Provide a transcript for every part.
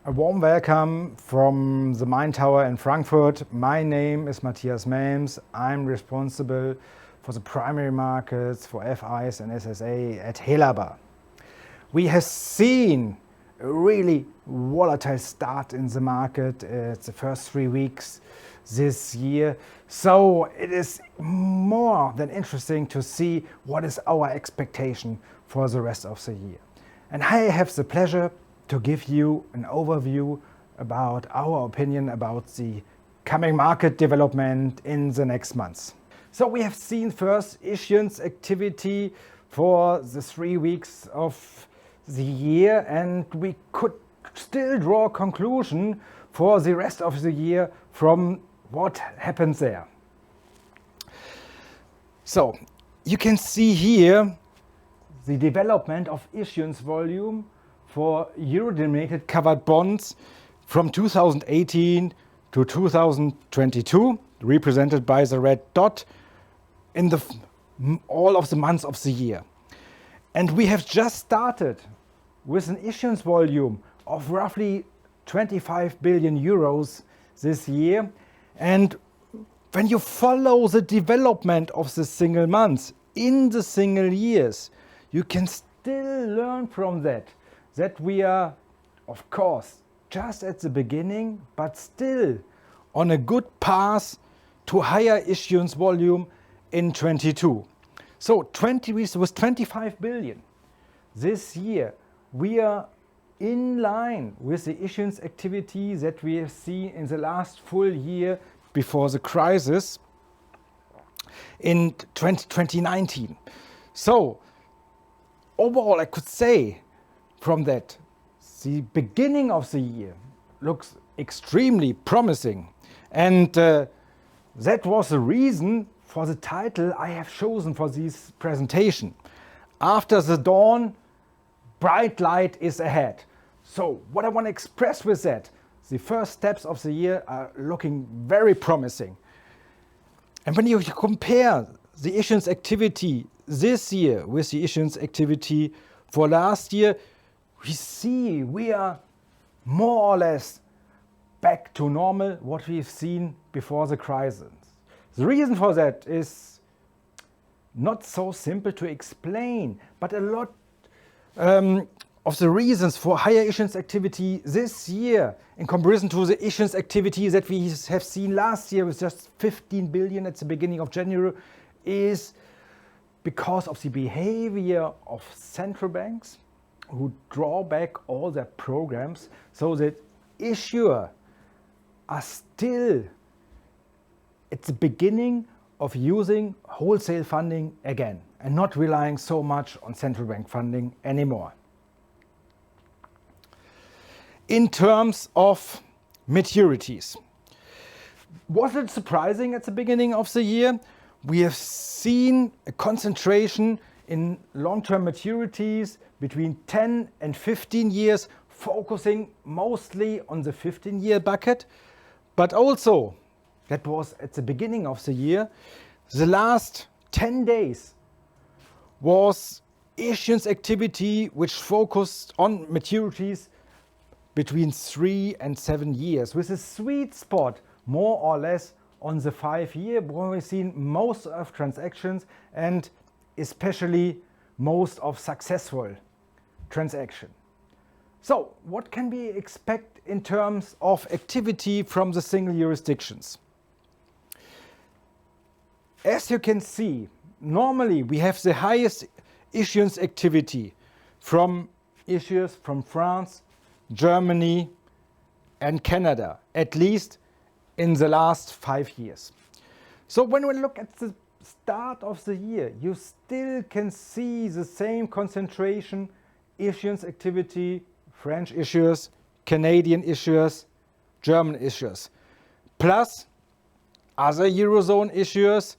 A warm welcome from the Main Tower in Frankfurt. My name is Matthias Melms. I'm responsible for the primary markets for FIs and SSA at Helaba. We have seen a really volatile start in the market the first 3 weeks this year. So it is more than interesting to see what is our expectation for the rest of the year. And I have the pleasure to give you an overview about our opinion about the coming market development in the next months. So we have seen first issuance activity for the 3 weeks of the year, and we could still draw a conclusion for the rest of the year from what happens there. So you can see here the development of issuance volume for euro-denominated covered bonds from 2018 to 2022, represented by the red dot in all of the months of the year. And we have just started with an issuance volume of roughly 25 billion euros this year. And when you follow the development of the single months in the single years, you can still learn from that we are, of course, just at the beginning, but still on a good path to higher issuance volume in 22. So with 25 billion this year, we are in line with the issuance activity that we have seen in the last full year before the crisis in 2019. So overall, I could say from that, the beginning of the year looks extremely promising. And that was the reason for the title I have chosen for this presentation. After the dawn, bright light is ahead. So what I want to express with that, the first steps of the year are looking very promising. And when you compare the issuance activity this year with the issuance activity for last year, we see we are more or less back to normal, what we've seen before the crisis. The reason for that is not so simple to explain, but a lot of the reasons for higher issuance activity this year in comparison to the issuance activity that we have seen last year with just 15 billion at the beginning of January is because of the behavior of central banks who draw back all their programs, so that issuers are still at the beginning of using wholesale funding again and not relying so much on central bank funding anymore. In terms of maturities, was it surprising at the beginning of the year? We have seen a concentration in long-term maturities between 10 and 15 years, focusing mostly on the 15-year bucket. But also, that was at the beginning of the year, the last 10 days was issuance activity which focused on maturities between 3 and 7 years, with a sweet spot more or less on the 5-year, where we've seen most of transactions and especially most of successful transaction. So what can we expect in terms of activity from the single jurisdictions? As you can see, normally we have the highest issuance activity from issuers from France, Germany and Canada, at least in the last 5 years. So when we look at the start of the year, you still can see the same concentration, issuance activity, French issuers, Canadian issuers, German issuers, plus other Eurozone issuers,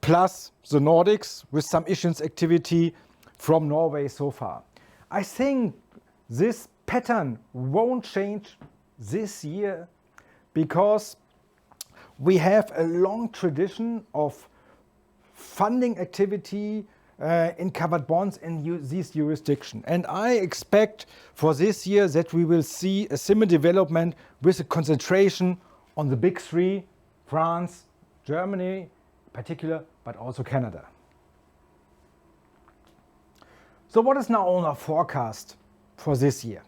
plus the Nordics with some issuance activity from Norway so far. I think this pattern won't change this year because we have a long tradition of funding activity in covered bonds in this jurisdiction. And I expect for this year that we will see a similar development with a concentration on the big three, France, Germany in particular, but also Canada. So what is now our forecast for this year?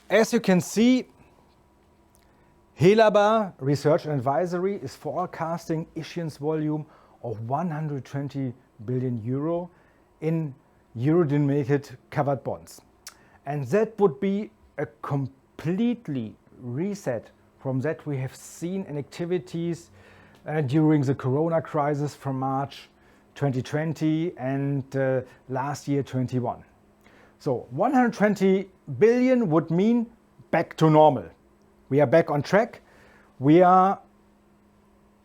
As you can see, Helaba Research and Advisory is forecasting issuance volume of 120 billion euro in euro-denominated covered bonds. And that would be a completely reset from that we have seen in activities during the Corona crisis from March 2020 and last year 21. So 120 billion would mean back to normal. We are back on track. We are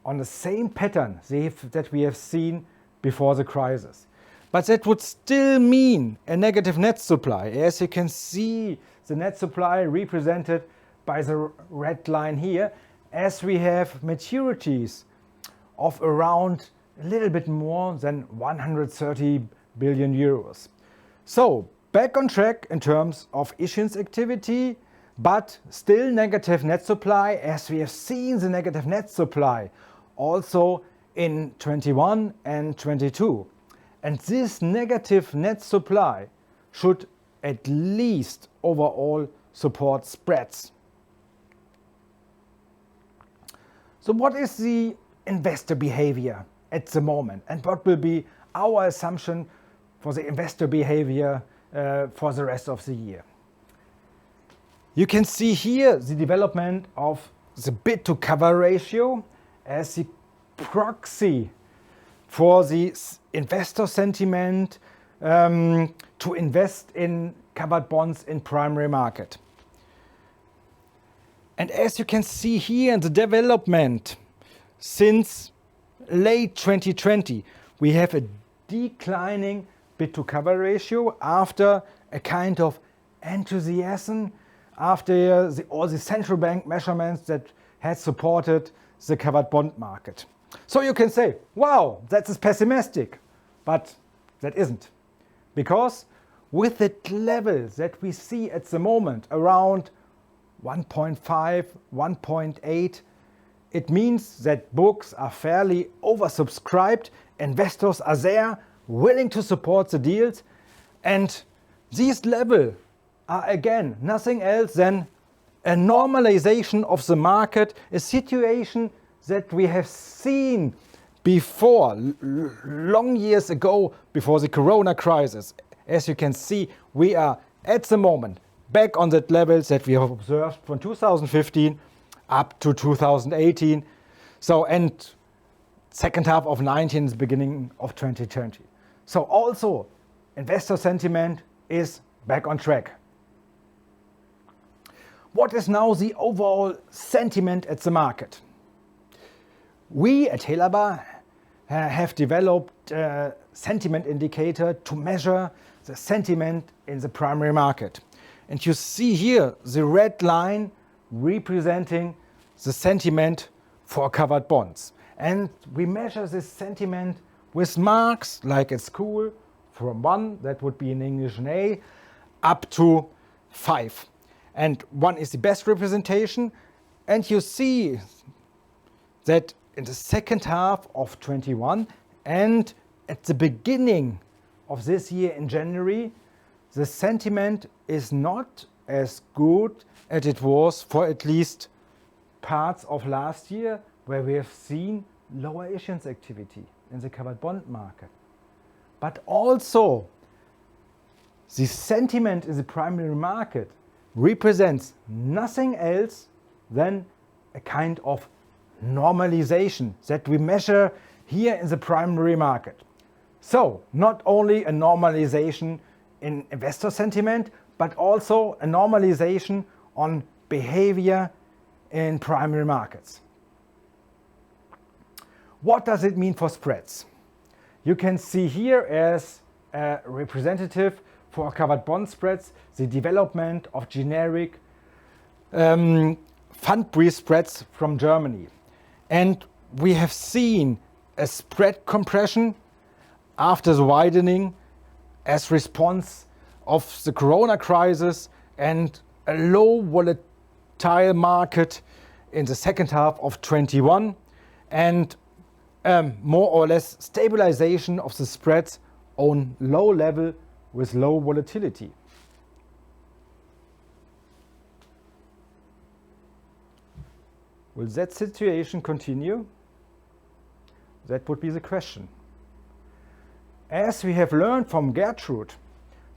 on the same pattern that we have seen before the crisis. But that would still mean a negative net supply. As you can see, the net supply represented by the red line here, as we have maturities of around a little bit more than 130 billion euros. So back on track in terms of issuance activity, but still negative net supply, as we have seen the negative net supply also in 21 and 22. And this negative net supply should at least overall support spreads. So what is the investor behavior at the moment, and what will be our assumption for the investor behavior for the rest of the year? You can see here the development of the bid to cover ratio as the proxy for the investor sentiment to invest in covered bonds in primary market. And as you can see here in the development since late 2020, we have a declining bid to cover ratio after a kind of enthusiasm after all the central bank measurements that had supported the covered bond market. So you can say, wow, that is pessimistic, but that isn't. Because with the level that we see at the moment, around 1.5, 1.8, it means that books are fairly oversubscribed, investors are there, willing to support the deals, and these levels are again nothing else than a normalization of the market, a situation that we have seen before, long years ago, before the Corona crisis. As you can see, we are at the moment back on the levels that we have observed from 2015 up to 2018. So, and second half of 19, the beginning of 2020. So also, investor sentiment is back on track. What is now the overall sentiment at the market? We at Helaba have developed a sentiment indicator to measure the sentiment in the primary market. And you see here the red line representing the sentiment for covered bonds. And we measure this sentiment with marks like at school from 1, that would be in English an A, up to 5. And 1 is the best representation. And you see that in the second half of 21 and at the beginning of this year in January, the sentiment is not as good as it was for at least parts of last year, where we have seen lower issuance activity in the covered bond market. But also, the sentiment in the primary market represents nothing else than a kind of normalization that we measure here in the primary market. So, not only a normalization in investor sentiment, but also a normalization on behavior in primary markets. What does it mean for spreads? You can see here as a representative for covered bond spreads the development of generic Pfandbrief spreads from Germany. And we have seen a spread compression after the widening as response of the corona crisis and a low volatile market in the second half of 21 and more or less stabilization of the spreads on low level with low volatility. Will that situation continue? That would be the question. As we have learned from Gertrude,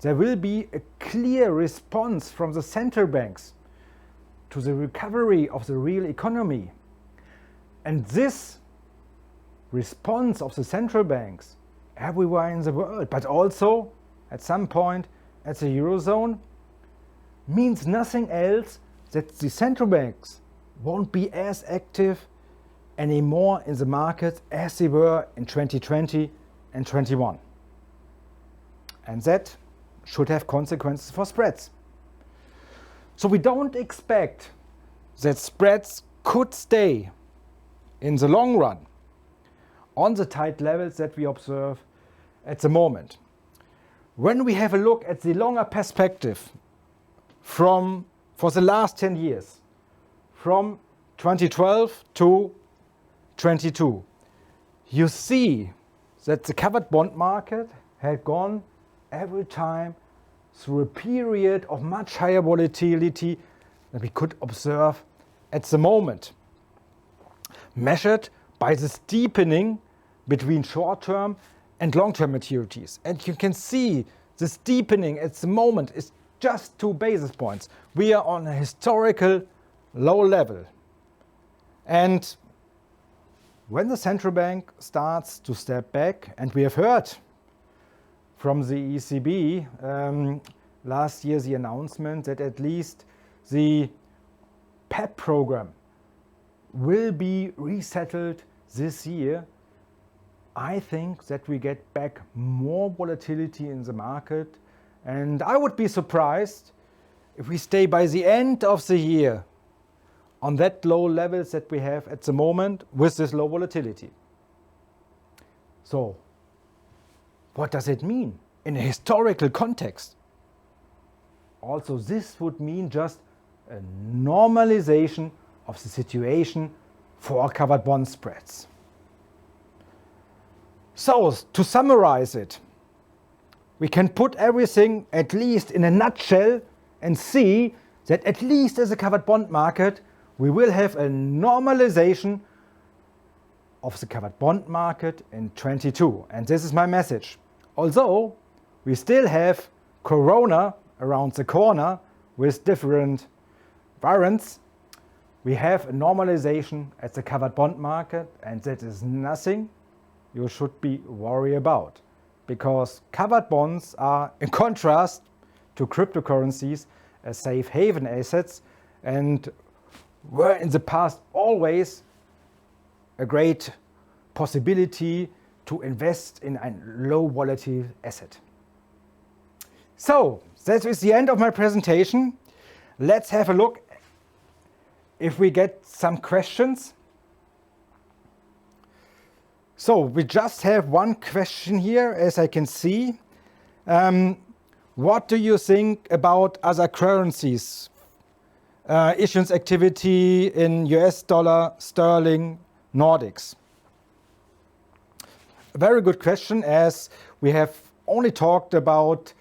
there will be a clear response from the central banks to the recovery of the real economy. And this response of the central banks everywhere in the world, but also at some point at the Eurozone, means nothing else that the central banks won't be as active anymore in the market as they were in 2020 and 21. And that should have consequences for spreads. So we don't expect that spreads could stay in the long run on the tight levels that we observe at the moment. When we have a look at the longer perspective for the last 10 years, from 2012 to 22, you see that the covered bond market had gone every time through a period of much higher volatility than we could observe at the moment, measured by the steepening between short-term and long-term maturities. And you can see the steepening at the moment is just 2 basis points. We are on a historical low level. And when the central bank starts to step back, and we have heard from the ECB last year the announcement that at least the PEP program will be resettled this year, I think that we get back more volatility in the market, and I would be surprised if we stay by the end of the year on that low levels that we have at the moment with this low volatility. So, what does it mean in a historical context? Also, this would mean just a normalization of the situation for covered bond spreads. So, to summarize it, we can put everything at least in a nutshell and see that at least as a covered bond market, we will have a normalization of the covered bond market in 22. And this is my message. Although we still have Corona around the corner with different variants, we have a normalization at the covered bond market, and that is nothing you should be worried about, because covered bonds are, in contrast to cryptocurrencies, a safe haven assets and were in the past always a great possibility to invest in a low volatile asset. So that is the end of my presentation. Let's have a look if we get some questions. So we just have one question here, as I can see. What do you think about other currencies? Issuance activity in US dollar, sterling, Nordics. A very good question, as we have only talked about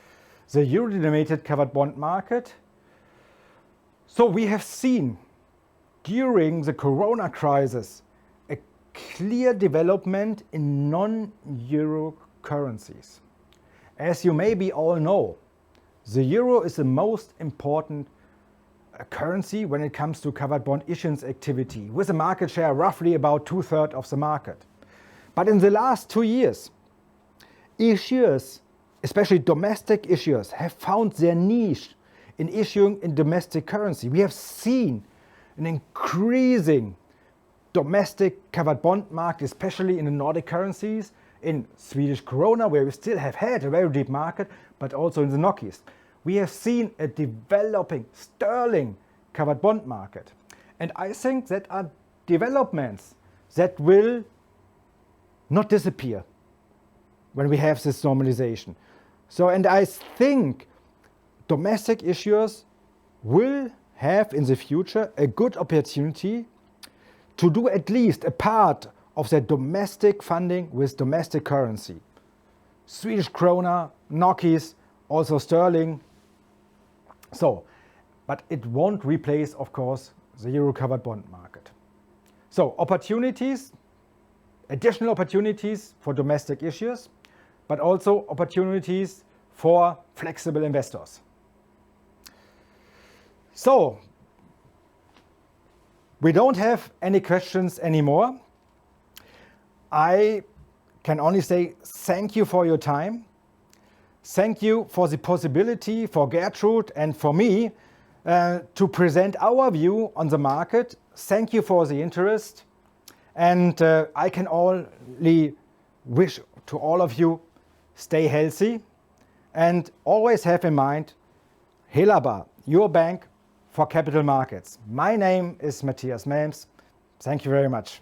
the euro-denominated covered bond market. So we have seen during the Corona crisis a clear development in non-euro currencies. As you maybe all know, the euro is the most important currency when it comes to covered bond issuance activity, with a market share roughly about 2/3 of the market. But in the last 2 years, issuers, especially domestic issuers, have found their niche in issuing in domestic currency. We have seen an increasing domestic covered bond market, especially in the Nordic currencies, in Swedish krona, where we still have had a very deep market, but also in the NOKs. We have seen a developing sterling covered bond market. And I think that are developments that will not disappear. when we have this normalization. So, and I think domestic issuers will have in the future a good opportunity to do at least a part of their domestic funding with domestic currency. Swedish krona, NOKs, also sterling. So, but it won't replace, of course, the euro covered bond market. So opportunities, additional opportunities for domestic issuers, but also opportunities for flexible investors. So we don't have any questions anymore. I can only say thank you for your time. Thank you for the possibility for Gertrude and for me to present our view on the market. Thank you for the interest. And I can only wish to all of you stay healthy and always have in mind Helaba, your bank for capital markets. My name is Matthias Melms. Thank you very much.